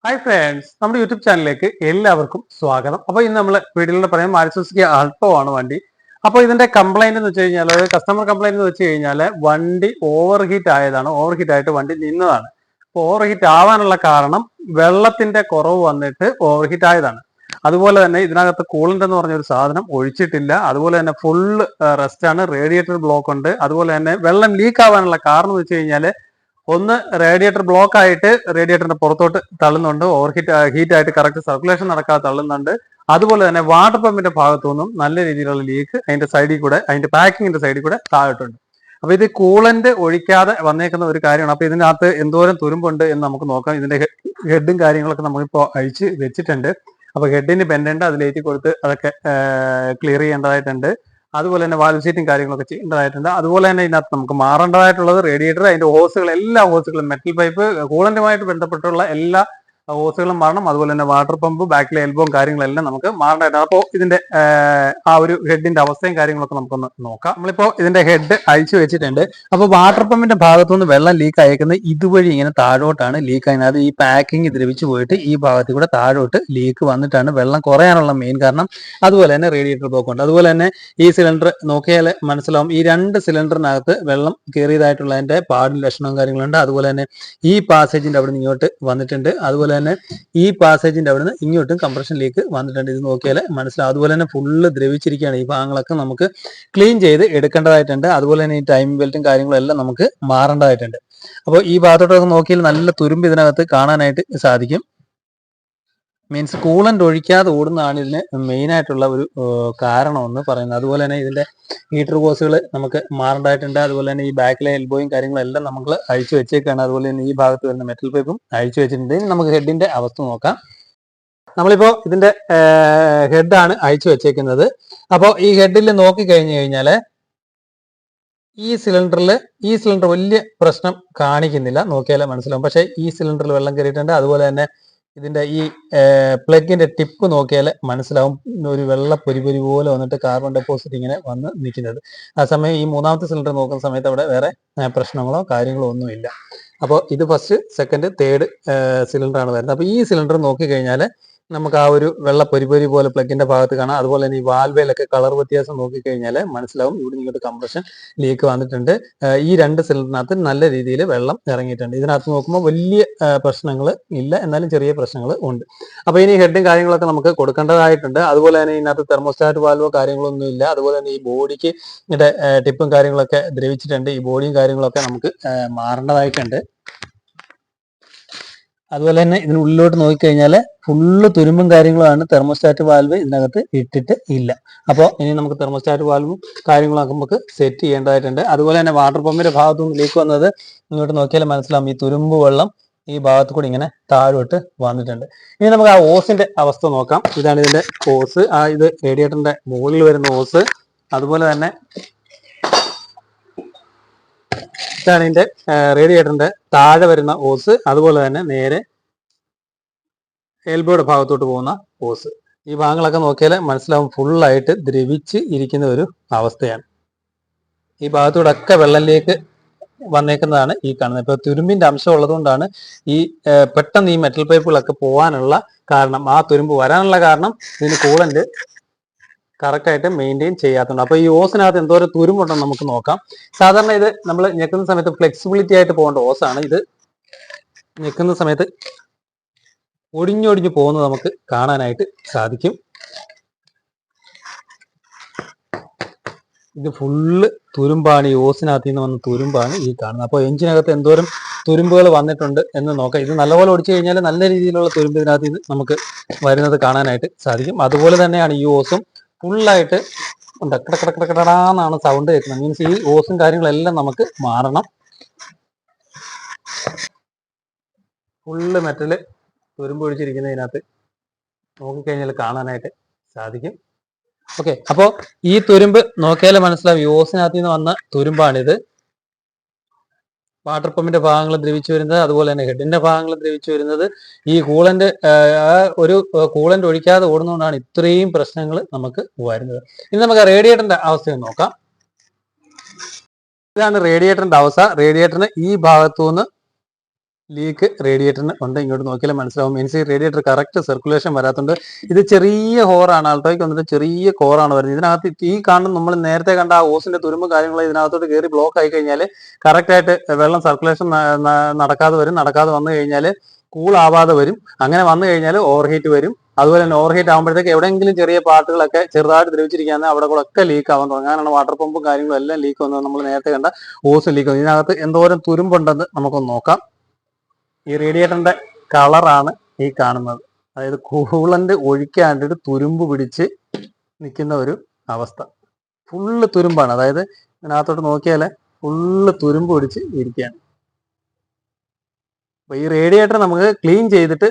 Hi friends, നമ്മുടെ YouTube ചാനലിലേക്ക് എല്ലാവർക്കും സ്വാഗതം. അപ്പോൾ ഇന്ന് നമ്മൾ വീഡിയോയിലൂടെ പറയാം മാരുതി സുസുക്കി ആൾട്ടോ ആണ് വണ്ടി. അപ്പോൾ ഇതിന്റെ കംപ്ലൈന്റ് എന്ന് വെച്ച് കഴിഞ്ഞാൽ, കസ്റ്റമർ കംപ്ലൈന്റ് എന്ന് വെച്ച് കഴിഞ്ഞാൽ വണ്ടി ഓവർ ഹീറ്റ് ആയതാണ്. ഓവർ ഹീറ്റ് ആയിട്ട് വണ്ടി നിന്നതാണ്. അപ്പോൾ ഓവർ ഹീറ്റ് ആവാനുള്ള കാരണം വെള്ളത്തിന്റെ കുറവ് വന്നിട്ട് ഓവർ ഹീറ്റ് ആയതാണ്. അതുപോലെ തന്നെ ഇതിനകത്ത് കൂളന്റ് എന്ന് പറഞ്ഞ ഒരു സാധനം ഒഴിച്ചിട്ടില്ല. അതുപോലെ തന്നെ ഫുള്ള് റെസ്റ്റ് ആണ്, റേഡിയേറ്റർ ബ്ലോക്ക് ഉണ്ട്. അതുപോലെ തന്നെ വെള്ളം ലീക്ക് ആവാനുള്ള കാരണം എന്ന് വെച്ച് കഴിഞ്ഞാൽ, ഒന്ന് റേഡിയേറ്റർ ബ്ലോക്ക് ആയിട്ട് റേഡിയേറ്ററിന്റെ പുറത്തോട്ട് തള്ളുന്നുണ്ട്, ഓവർ ഹീറ്റ് ആയിട്ട് കറക്റ്റ് സർക്കുലേഷൻ നടക്കാതെ തള്ളുന്നുണ്ട്. അതുപോലെ തന്നെ വാട്ടർ പമ്പിന്റെ ഭാഗത്തു നിന്നും നല്ല രീതിയിലുള്ള ലീക്ക് അതിന്റെ സൈഡിൽ കൂടെ, അതിന്റെ പാക്കിങ്ങിന്റെ സൈഡിൽ കൂടെ താഴെട്ടുണ്ട്. അപ്പൊ ഇത് കൂളന്റ് ഒഴിക്കാതെ വന്നേക്കുന്ന ഒരു കാര്യമാണ്. അപ്പൊ ഇതിനകത്ത് എന്തോരം തുരുമ്പുണ്ട് എന്ന് നമുക്ക് നോക്കാം. ഇതിന്റെ ഹെഡും കാര്യങ്ങളൊക്കെ നമുക്കിപ്പോ അഴിച്ച് വെച്ചിട്ടുണ്ട്. അപ്പൊ ഹെഡിന് ബെൻഡുണ്ട്, അതിലേറ്റി കൊടുത്ത് അതൊക്കെ ക്ലിയർ ചെയ്യേണ്ടതായിട്ടുണ്ട്. അതുപോലെ തന്നെ വാൽവ് സീറ്റും കാര്യങ്ങളൊക്കെ ചെയ്യേണ്ടതായിട്ടുണ്ട്. അതുപോലെ തന്നെ ഇതിനകത്ത് നമുക്ക് മാറേണ്ടതായിട്ടുള്ളത് റേഡിയേറ്റർ, അതിന്റെ ഹോസുകൾ, എല്ലാ ഹോസുകളും, മെറ്റൽ പൈപ്പ്, കൂളന്റുമായിട്ട് ബന്ധപ്പെട്ടുള്ള എല്ലാ ഹോസുകളും മാറണം. അതുപോലെ തന്നെ വാട്ടർ പമ്പ്, ബാക്കിലെ എൽബോം കാര്യങ്ങളെല്ലാം നമുക്ക് മാറേണ്ടതായിട്ടുണ്ട്. അപ്പോൾ ഇതിന്റെ ആ ഒരു ഹെഡിന്റെ അവസ്ഥയും കാര്യങ്ങളൊക്കെ നമുക്കൊന്ന് നോക്കാം. നമ്മളിപ്പോ ഇതിന്റെ ഹെഡ് അഴിച്ചു വെച്ചിട്ടുണ്ട്. അപ്പോൾ വാട്ടർ പമ്പിന്റെ ഭാഗത്തുനിന്ന് വെള്ളം ലീക്ക് അയക്കുന്നത് ഇതുവഴി ഇങ്ങനെ താഴോട്ടാണ് ലീക്ക് ആയത്. ഈ പാക്കിംഗ് ദ്രവിച്ചു പോയിട്ട് ഈ ഭാഗത്ത് കൂടെ താഴോട്ട് ലീക്ക് വന്നിട്ടാണ് വെള്ളം കുറയാനുള്ള മെയിൻ കാരണം. അതുപോലെ തന്നെ റേഡിയേറ്റർ ബ്ലോക്ക് ഉണ്ട്. അതുപോലെ തന്നെ ഈ സിലിണ്ടർ നോക്കിയാൽ മനസ്സിലാവും, ഈ രണ്ട് സിലിണ്ടറിനകത്ത് വെള്ളം കയറിയതായിട്ടുള്ളതിന്റെ പാടും ലക്ഷണവും കാര്യങ്ങളുണ്ട്. അതുപോലെ തന്നെ ഈ പാസേജിന്റെ അവിടെ നിന്ന് ഇങ്ങോട്ട് വന്നിട്ടുണ്ട്. അതുപോലെ തന്നെ ഈ പാസേജിന്റെ അവിടെ നിന്ന് ഇങ്ങോട്ടും കംപ്രഷൻ ലീക്ക് വന്നിട്ടുണ്ട്. ഇത് നോക്കിയാൽ മനസ്സിലാവും. അതുപോലെ തന്നെ ഫുള്ള് ദ്രവിച്ചിരിക്കുകയാണ്. ഈ ഭാഗങ്ങളൊക്കെ നമുക്ക് ക്ലീൻ ചെയ്ത് എടുക്കേണ്ടതായിട്ടുണ്ട്. അതുപോലെ തന്നെ ഈ ടൈം ബെൽറ്റും കാര്യങ്ങളും എല്ലാം നമുക്ക് മാറേണ്ടതായിട്ടുണ്ട്. അപ്പോൾ ഈ ഭാഗത്തോട്ടൊക്കെ നോക്കിയാൽ നല്ല തുരുമ്പ് ഇതിനകത്ത് കാണാനായിട്ട് സാധിക്കും. മീൻസ് കൂളന്റ് ഒഴിക്കാതെ ഓടുന്നതാണ് ഇതിന് മെയിൻ ആയിട്ടുള്ള ഒരു കാരണം എന്ന് പറയുന്നത്. അതുപോലെ തന്നെ ഇതിന്റെ ഹീറ്റർ ഹോസുകൾ നമുക്ക് മാറേണ്ടതായിട്ടുണ്ട്. അതുപോലെ തന്നെ ഈ ബാക്കിലെ എൽബോയും കാര്യങ്ങളും എല്ലാം നമ്മൾ അഴിച്ചു വെച്ചേക്കാണ്. അതുപോലെ തന്നെ ഈ ഭാഗത്ത് വരുന്ന മെറ്റൽ പൈപ്പും അഴിച്ചു വെച്ചിട്ടുണ്ട്. ഇനി നമുക്ക് ഹെഡിന്റെ അവസ്ഥ നോക്കാം. നമ്മളിപ്പോ ഇതിന്റെ ഹെഡാണ് അഴിച്ചു വെച്ചേക്കുന്നത്. അപ്പോൾ ഈ ഹെഡിൽ നോക്കി കഴിഞ്ഞു കഴിഞ്ഞാല് ഈ സിലിണ്ടർ വലിയ പ്രശ്നം കാണിക്കുന്നില്ല, നോക്കിയാലേ മനസ്സിലാവും. പക്ഷേ ഈ സിലിണ്ടറിൽ വെള്ളം കയറിയിട്ടുണ്ട്. അതുപോലെ തന്നെ ഇതിന്റെ ഈ പ്ലഗിന്റെ ടിപ്പ് നോക്കിയാൽ മനസ്സിലാവും, ഒരു വെള്ള പൊരി പോലെ വന്നിട്ട് കാർബൺ ഡെപ്പോസിറ്റ് ഇങ്ങനെ വന്ന് നിൽക്കുന്നത്. ആ സമയം ഈ മൂന്നാമത്തെ സിലിണ്ടർ നോക്കുന്ന സമയത്ത് അവിടെ വേറെ പ്രശ്നങ്ങളോ കാര്യങ്ങളോ ഒന്നുമില്ല. അപ്പോൾ ഇത് ഫസ്റ്റ്, സെക്കൻഡ്, തേർഡ് സിലിണ്ടറാണ് വരുന്നത്. അപ്പോൾ ഈ സിലിണ്ടർ നോക്കിക്കഴിഞ്ഞാൽ നമുക്ക് ആ ഒരു വെള്ള പൊരി പോലെ പ്ലഗിന്റെ ഭാഗത്ത് കാണാം. അതുപോലെ തന്നെ ഈ വാൽവേലൊക്കെ കളർ വ്യത്യാസം നോക്കിക്കഴിഞ്ഞാൽ മനസ്സിലാവും, ഇവിടെ ഇങ്ങോട്ട് കംപ്രഷൻ ലീക്ക് വന്നിട്ടുണ്ട്. ഈ രണ്ട് സിലിണ്ടറിനകത്ത് നല്ല രീതിയിൽ വെള്ളം ഇറങ്ങിയിട്ടുണ്ട്. ഇതിനകത്ത് നോക്കുമ്പോൾ വലിയ പ്രശ്നങ്ങൾ ഇല്ല, എന്നാലും ചെറിയ പ്രശ്നങ്ങൾ ഉണ്ട്. അപ്പോൾ ഇനി ഹെഡും കാര്യങ്ങളൊക്കെ നമുക്ക് കൊടുക്കേണ്ടതായിട്ടുണ്ട്. അതുപോലെ തന്നെ ഇതിനകത്ത് തെർമോസ്റ്റാറ്റ് വാൽവോ കാര്യങ്ങളൊന്നും ഇല്ല. അതുപോലെ തന്നെ ഈ ബോഡിക്ക് ടിപ്പും കാര്യങ്ങളൊക്കെ ദ്രവിച്ചിട്ടുണ്ട്. ഈ ബോഡിയും കാര്യങ്ങളൊക്കെ നമുക്ക് മാറേണ്ടതായിട്ടുണ്ട്. അതുപോലെ തന്നെ ഇതിനുള്ളിലോട്ട് നോക്കിക്കഴിഞ്ഞാൽ ഫുള്ള് തുരുമ്പും കാര്യങ്ങളുമാണ്. തെർമോസ്റ്റാറ്റ് വാൽവ് ഇതിനകത്ത് ഇട്ടിട്ട് ഇല്ല. അപ്പോൾ ഇനി നമുക്ക് തെർമോസ്റ്റാറ്റ് വാൽവും കാര്യങ്ങളൊക്കെ നമുക്ക് സെറ്റ് ചെയ്യേണ്ടതായിട്ടുണ്ട്. അതുപോലെ തന്നെ വാട്ടർ പമ്പിന്റെ ഭാഗത്തുനിന്ന് ലീക്ക് വന്നത് ഇങ്ങോട്ട് നോക്കിയാൽ മനസ്സിലാവും, ഈ തുരുമ്പ് വെള്ളം ഈ ഭാഗത്ത് കൂടി ഇങ്ങനെ താഴോട്ട് വന്നിട്ടുണ്ട്. ഇനി നമുക്ക് ആ ഓസിന്റെ അവസ്ഥ നോക്കാം. ഇതാണ് ഇതിന്റെ ഓസ്, ഇത് റേഡിയേറ്ററിന്റെ മുകളിൽ വരുന്ന ഓസ്. അതുപോലെ തന്നെ ഇതാണ് ഇതിന്റെ റേഡിയേറ്ററിന്റെ താഴെ വരുന്ന ഓസ്. അതുപോലെ തന്നെ നേരെ എൽബോയുടെ ഭാഗത്തോട്ട് പോകുന്ന ഓസ്. ഈ ഭാഗങ്ങളൊക്കെ നോക്കിയാൽ മനസ്സിലാവും, ഫുള്ളായിട്ട് ദ്രവിച്ച് ഇരിക്കുന്ന ഒരു അവസ്ഥയാണ്. ഈ ഭാഗത്തൂടെ ഒക്കെ വെള്ളത്തിലേക്ക് വന്നേക്കുന്നതാണ് ഈ കാണുന്നത്. ഇപ്പൊ തുരുമ്പിന്റെ അംശം ഉള്ളതുകൊണ്ടാണ് ഈ പെട്ടെന്ന് ഈ മെറ്റൽ പൈപ്പുകളൊക്കെ പോകാനുള്ള കാരണം. ആ തുരുമ്പ് വരാനുള്ള കാരണം ഇതിന് കൂളന്റ് കറക്റ്റായിട്ട് മെയിൻറ്റെയിൻ ചെയ്യാത്തതുണ്ട്. അപ്പോൾ ഈ ഓസിനകത്ത് എന്തോരം തുരുമ്പുണ്ടെന്ന് നമുക്ക് നോക്കാം. സാധാരണ ഇത് നമ്മൾ ഞെക്കുന്ന സമയത്ത് ഫ്ലെക്സിബിലിറ്റി ആയിട്ട് പോകേണ്ട ഓസാണ്. ഇത് ഞെക്കുന്ന സമയത്ത് ഒടിഞ്ഞൊടിഞ്ഞു പോകുന്നത് നമുക്ക് കാണാനായിട്ട് സാധിക്കും. ഇത് ഫുള്ള് തുരുമ്പാണ്, ഈ ഓസിനകത്ത് നിന്ന് വന്ന തുരുമ്പാണ് ഈ കാണുന്നത്. അപ്പോൾ എഞ്ചിനകത്ത് എന്തോരം തുരുമ്പുകൾ വന്നിട്ടുണ്ട് എന്ന് നോക്കാം. ഇത് നല്ലപോലെ ഒടിച്ചു കഴിഞ്ഞാൽ നല്ല രീതിയിലുള്ള തുരുമ്പ് ഇതിനകത്ത് ഇത് നമുക്ക് വരുന്നത് കാണാനായിട്ട് സാധിക്കും. അതുപോലെ തന്നെയാണ് ഈ ഓസും ഫുള്ളായിട്ട് കടക്കടക്കടക്കടക്കടാന്നാണ് സൗണ്ട് കേൾക്കുന്നത്. മീൻസ് ഈ ഓസും കാര്യങ്ങളെല്ലാം നമുക്ക് മാറണം. ഫുള്ള് മെറ്റല് തുരുമ്പ് ഒഴിച്ചിരിക്കുന്നതിനകത്ത് നോക്കിക്കഴിഞ്ഞാൽ കാണാനായിട്ട് സാധിക്കും. ഓക്കെ, അപ്പോൾ ഈ തുരുമ്പ് നോക്കിയാൽ മനസ്സിലാവും, ഈ ഓസിനകത്ത് നിന്ന് വന്ന തുരുമ്പാണിത്. വാട്ടർ പമ്പിന്റെ ഭാഗങ്ങൾ ദ്രവിച്ചു വരുന്നത്, അതുപോലെ തന്നെ ഹെഡിന്റെ ഭാഗങ്ങൾ ദ്രവിച്ചു വരുന്നത്. ഈ കൂളന്റ് ഒരു കൂളന്റ് ഒഴിക്കാതെ ഓടുന്നതുകൊണ്ടാണ് ഇത്രയും പ്രശ്നങ്ങൾ നമുക്ക് വരുന്നത്. ഇനി നമുക്ക് റേഡിയേറ്ററിന്റെ അവസ്ഥ നോക്കാം. ഇതാണ് റേഡിയേറ്ററിന്റെ അവസ്ഥ. റേഡിയേറ്ററിന് ഈ ഭാഗത്തുനിന്ന് ലീക്ക് റേഡിയേറ്ററിന് ഉണ്ട്. ഇങ്ങോട്ട് നോക്കിയാൽ മനസ്സിലാവും. മീൻസ് ഈ റേഡിയേറ്റർ കറക്റ്റ് സർക്കുലേഷൻ വരാത്തുണ്ട്. ഇത് ചെറിയ ഹോറാണ്, ആൾട്ടോയ്ക്ക് വന്നിട്ട് ചെറിയ കോറാണ് വരുന്നത്. ഇതിനകത്ത് ഈ കാണുന്ന നമ്മൾ നേരത്തെ കണ്ട ആ ഓസിന്റെ തുരുമ്പ് കാര്യങ്ങൾ ഇതിനകത്തോട്ട് കയറി ബ്ലോക്ക് ആയി കഴിഞ്ഞാൽ കറക്റ്റ് ആയിട്ട് വെള്ളം സർക്കുലേഷൻ നടക്കാതെ വരും. നടക്കാതെ വന്നു കഴിഞ്ഞാൽ കൂൾ ആവാതെ വരും. അങ്ങനെ വന്നു കഴിഞ്ഞാൽ ഓവർ ഹീറ്റ് വരും. അതുപോലെ തന്നെ ഓവർ ഹീറ്റ് ആകുമ്പോഴത്തേക്ക് എവിടെയെങ്കിലും ചെറിയ പാർട്ടുകളൊക്കെ ചെറുതായിട്ട് ദ്രവിച്ചിരിക്കുകയാണ്, അവിടെ കൂടെ ഒക്കെ ലീക്ക് ആവാൻ തുടങ്ങും. അങ്ങനെയാണ് വാട്ടർ പമ്പും കാര്യങ്ങളും എല്ലാം ലീക്ക് വന്നത്. നമ്മൾ നേരത്തെ കണ്ട ഓസ് ലീക്ക് വന്നു. ഇതിനകത്ത് എന്തോരം തുരുമ്പുണ്ടെന്ന് നമുക്കൊന്ന് നോക്കാം. ഈ റേഡിയേറ്ററിന്റെ കളറാണ് ഈ കാണുന്നത്. അതായത് കൂളന്റ് ഒഴിക്കാണ്ടിട്ട് തുരുമ്പ് പിടിച്ച് നിൽക്കുന്ന ഒരു അവസ്ഥ. ഫുള്ള് തുരുമ്പാണ്. അതായത് ഇതിനകത്തോട്ട് നോക്കിയാൽ ഫുള്ള് തുരുമ്പ് പിടിച്ച് ഇരിക്കുകയാണ്. അപ്പൊ ഈ റേഡിയേറ്റർ നമുക്ക് ക്ലീൻ ചെയ്തിട്ട്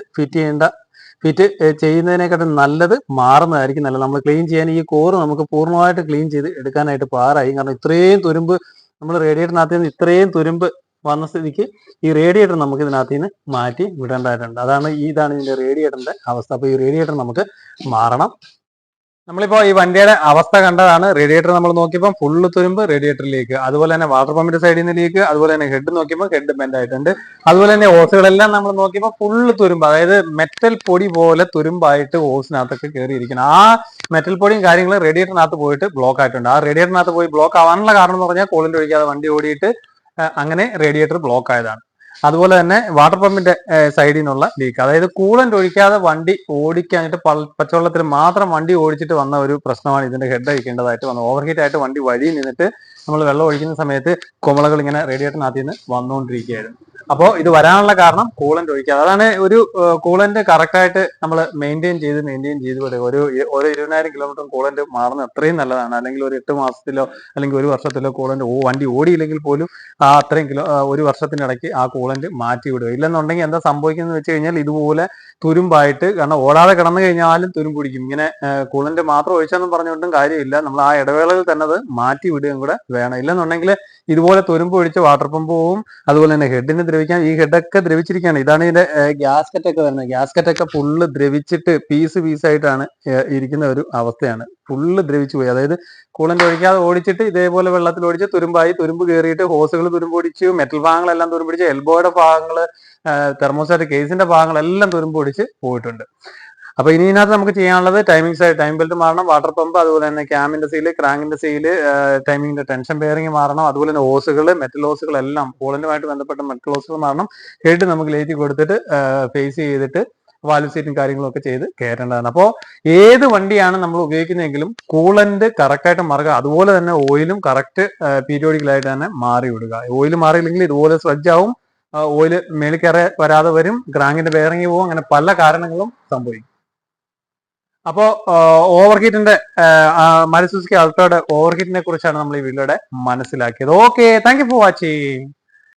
ഫിറ്റ് ചെയ്യുന്നതിനെക്കാട്ടും നല്ലത് മാറുന്നതായിരിക്കും നല്ലത്. നമ്മൾ ക്ലീൻ ചെയ്യാൻ ഈ കോറ് നമുക്ക് പൂർണ്ണമായിട്ട് ക്ലീൻ ചെയ്ത് എടുക്കാനായിട്ട് പാടായി. കാരണം ഇത്രയും തുരുമ്പ് നമ്മൾ റേഡിയേറ്ററിനകത്ത് നിന്ന് ഇത്രയും തുരുമ്പ് വന്ന സ്ഥിതിക്ക് ഈ റേഡിയേറ്റർ നമുക്ക് ഇതിനകത്ത് നിന്ന് മാറ്റി വിടേണ്ടതായിട്ടുണ്ട്. ഇതാണ് ഇതിന്റെ റേഡിയേറ്ററിന്റെ അവസ്ഥ. അപ്പൊ ഈ റേഡിയേറ്റർ നമുക്ക് മാറണം. നമ്മളിപ്പോ ഈ വണ്ടിയുടെ അവസ്ഥ കണ്ടതാണ്. റേഡിയേറ്റർ നമ്മൾ നോക്കിയപ്പോൾ ഫുള്ള് തുരുമ്പ് റേഡിയേറ്ററിലേക്ക്, അതുപോലെ തന്നെ വാട്ടർ പമ്പിന്റെ സൈഡിൽ നിന്ന് ലീക്ക്, അതുപോലെ തന്നെ ഹെഡ് നോക്കിയപ്പോൾ ഹെഡ് ബെൻഡ് ആയിട്ടുണ്ട്. അതുപോലെ തന്നെ ഓസുകളെല്ലാം നമ്മൾ നോക്കിയപ്പോൾ ഫുള്ള് തുരുമ്പ്, അതായത് മെറ്റൽ പൊടി പോലെ തുരുമ്പായിട്ട് ഓസിനകത്തൊക്കെ കയറിയിരിക്കണം. ആ മെറ്റൽ പൊടിയും കാര്യങ്ങളും റേഡിയേറ്ററിനകത്ത് പോയിട്ട് ബ്ലോക്ക് ആയിട്ടുണ്ട്. ആ റേഡിയേറ്ററിനകത്ത് പോയി ബ്ലോക്ക് ആവാനുള്ള കാരണം എന്ന് പറഞ്ഞാൽ കൂളന്റ് ഒഴിക്കാതെ വണ്ടി ഓടിയിട്ട് അങ്ങനെ റേഡിയേറ്റർ ബ്ലോക്ക് ആയതാണ്. അതുപോലെ തന്നെ വാട്ടർ പമ്പിന്റെ സൈഡിൽ നിന്നുള്ള ലീക്ക്, അതായത് കൂളന്റ് ഒഴിക്കാതെ വണ്ടി ഓടിക്കാനായിട്ട് പച്ചവെള്ളത്തിൽ മാത്രം വണ്ടി ഓടിച്ചിട്ട് വന്ന ഒരു പ്രശ്നമാണ് ഇതിന്റെ ഹെഡ് അയക്കേണ്ടതായിട്ട് വന്നത്. ഓവർ ഹീറ്റ് ആയിട്ട് വണ്ടി വഴി നിന്നിട്ട് നമ്മൾ വെള്ളം ഒഴിക്കുന്ന സമയത്ത് കുമളകൾ ഇങ്ങനെ റേഡിയേറ്ററിനകത്ത് നിന്ന് വന്നുകൊണ്ടിരിക്കുകയായിരുന്നു. അപ്പോൾ ഇത് വരാനുള്ള കാരണം കൂളന്റ് ഒഴിക്കാതെ. അതാണ് ഒരു കൂളന്റ് കറക്റ്റായിട്ട് നമ്മൾ മെയിൻറ്റെയിൻ ചെയ്ത് വിടുക. ഒരു 20,000 കിലോമീറ്റർ കൂളന്റ് മാറുന്നത് അത്രയും നല്ലതാണ്. അല്ലെങ്കിൽ ഒരു 8 മാസത്തിലോ അല്ലെങ്കിൽ ഒരു വർഷത്തിലോ കൂളന്റ് വണ്ടി ഓടിയില്ലെങ്കിൽ പോലും ആ അത്രയും ഒരു വർഷത്തിനിടയ്ക്ക് ആ കൂളന്റ് മാറ്റി വിടുക. ഇല്ലെന്നുണ്ടെങ്കിൽ എന്താ സംഭവിക്കുന്നത് വെച്ച് കഴിഞ്ഞാൽ ഇതുപോലെ തുരുമ്പായിട്ട്, കാരണം ഓടാതെ കിടന്നു കഴിഞ്ഞാലും തുരുമ്പ് പിടിക്കും. ഇങ്ങനെ കൂളന്റ് മാത്രം ഒഴിച്ചെന്നും പറഞ്ഞുകൊണ്ടും കാര്യമില്ല. നമ്മൾ ആ ഇടവേളയിൽ തന്നെ അത് മാറ്റി വിടുകയും കൂടെ വേണം. ഇല്ലെന്നുണ്ടെങ്കിൽ ഇതുപോലെ തുരുമ്പ് ഒഴിച്ച് വാട്ടർ പമ്പ് പോവും. അതുപോലെ തന്നെ ഹെഡിന് ദ്രവിക്കാൻ, ഈ ഹെഡൊക്കെ ദ്രവിച്ചിരിക്കുകയാണ്. ഇതാണ് ഇതിന്റെ ഗ്യാസ്കറ്റ് ഒക്കെ വരുന്നത്. ഗ്യാസ്കറ്റ് ഒക്കെ ഫുള്ള് ദ്രവിച്ചിട്ട് പീസായിട്ടാണ് ഇരിക്കുന്ന ഒരു അവസ്ഥയാണ്. ഫുള്ള് ദ്രവിച്ചു പോയി. അതായത് കൂളന്റ് ഒഴിക്കാതെ ഓടിച്ചിട്ട് ഇതേപോലെ വെള്ളത്തിൽ ഓടിച്ച് തുരുമ്പ് കയറിയിട്ട് ഹോസുകൾ തുരുമ്പ് പിടിച്ചു, മെറ്റൽ ഭാഗങ്ങളെല്ലാം തുരുമ്പ് പിടിച്ച്, എൽബോയുടെ ഭാഗങ്ങൾ, തെർമോസ്റ്റാറ്റ് കേസിന്റെ ഭാഗങ്ങളെല്ലാം തുരുമ്പ് പിടിച്ച് പോയിട്ടുണ്ട്. അപ്പൊ ഇനി ഇതിനകത്ത് നമുക്ക് ചെയ്യാനുള്ളത് ടൈം ബെൽറ്റ് മാറണം, വാട്ടർ പമ്പ്, അതുപോലെ തന്നെ ക്യാമിന്റെ സീല്, ക്രാങ്കിന്റെ സീല്, ടൈമിങ്ങിന്റെ ടെൻഷൻ ബെയറിംഗ് മാറണം, അതുപോലെ തന്നെ ഓസുകൾ, മെറ്റൽ ഓസുകൾ എല്ലാം കൂളന്റുമായിട്ട് ബന്ധപ്പെട്ട മെറ്റൽ ഓസുകൾ മാറണം. ഹെഡ് നമുക്ക് ലേറ്റി കൊടുത്തിട്ട് ഫേസ് ചെയ്തിട്ട് വാൽവ് സീറ്റും കാര്യങ്ങളും ഒക്കെ ചെയ്ത് കയറ്റേണ്ടതാണ്. അപ്പോൾ ഏത് വണ്ടിയാണ് നമ്മൾ ഉപയോഗിക്കുന്നതെങ്കിലും കൂളന്റ് കറക്റ്റായിട്ട് മാറുക. അതുപോലെ തന്നെ ഓയിലും കറക്റ്റ് പീരിയോഡിക്കലായിട്ട് തന്നെ മാറി വിടുക. ഓയിൽ മാറിയില്ലെങ്കിൽ ഇതുപോലെ സ്ലഡ്ജ് ആവും, ഓയിൽ മേളിൽ കയറി വരാതെ വരും, ക്രാങ്കിന്റെ ബെയറിംഗ് പോകും, അങ്ങനെ പല കാരണങ്ങളും സംഭവിക്കും. അപ്പോ ഓവർ ഹീറ്റിന്റെ മാരുതി സുസുക്കി അൾട്ടോയുടെ ഓവർ ഹീറ്റിനെ കുറിച്ചാണ് നമ്മൾ ഈ വീഡിയോയുടെ മനസ്സിലാക്കിയത്. Okay, thank you for watching.